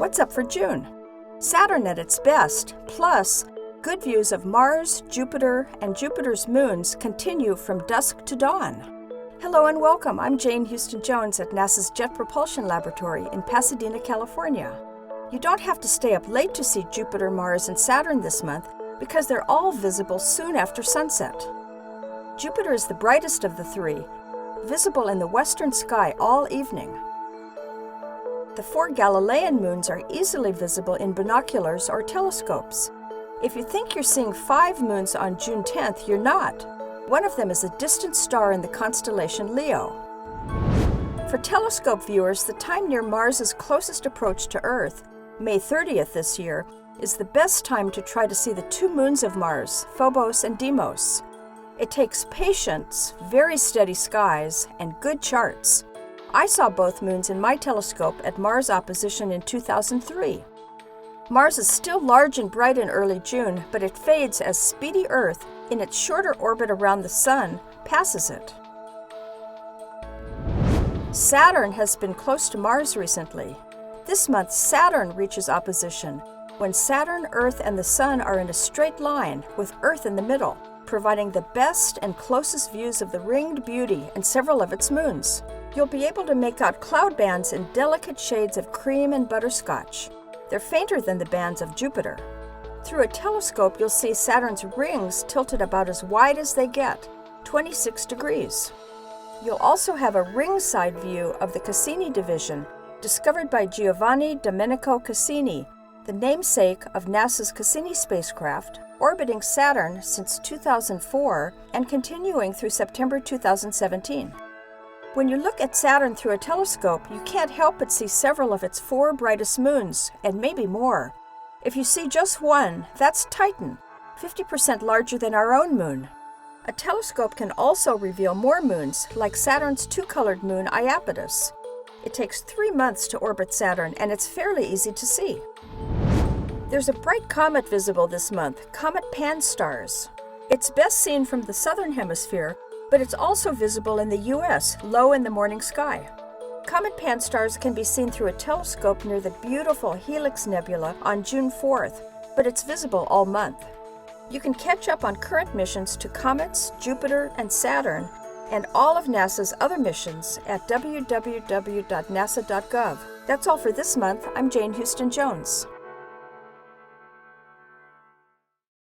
What's up for June? Saturn at its best, plus good views of Mars, Jupiter, and Jupiter's moons continue from dusk to dawn. Hello and welcome. I'm Jane Houston Jones at NASA's Jet Propulsion Laboratory in Pasadena, California. You don't have to stay up late to see Jupiter, Mars, and Saturn this month because they're all visible soon after sunset. Jupiter is the brightest of the three, visible in the western sky all evening. The 4 Galilean moons are easily visible in binoculars or telescopes. If you think you're seeing 5 moons on June 10th, you're not. One of them is a distant star in the constellation Leo. For telescope viewers, the time near Mars's closest approach to Earth, May 30th this year, is the best time to try to see the 2 moons of Mars, Phobos and Deimos. It takes patience, very steady skies, and good charts. I saw both moons in my telescope at Mars opposition in 2003. Mars is still large and bright in early June, but it fades as speedy Earth, in its shorter orbit around the Sun, passes it. Saturn has been close to Mars recently. This month, Saturn reaches opposition, when Saturn, Earth, and the Sun are in a straight line, with Earth in the middle, providing the best and closest views of the ringed beauty and several of its moons. You'll be able to make out cloud bands in delicate shades of cream and butterscotch. They're fainter than the bands of Jupiter. Through a telescope, you'll see Saturn's rings tilted about as wide as they get, 26 degrees. You'll also have a ringside view of the Cassini division, discovered by Giovanni Domenico Cassini, the namesake of NASA's Cassini spacecraft, orbiting Saturn since 2004 and continuing through September 2017. When you look at Saturn through a telescope, you can't help but see several of its 4 brightest moons, and maybe more. If you see just one, that's Titan, 50% larger than our own moon. A telescope can also reveal more moons, like Saturn's 2-colored moon Iapetus. It takes 3 months to orbit Saturn, and it's fairly easy to see. There's a bright comet visible this month, Comet Pan-STARRS. It's best seen from the southern hemisphere, but it's also visible in the U.S., low in the morning sky. Comet Pan-STARRS can be seen through a telescope near the beautiful Helix Nebula on June 4th, but it's visible all month. You can catch up on current missions to comets, Jupiter, and Saturn, and all of NASA's other missions at www.nasa.gov. That's all for this month. I'm Jane Houston Jones.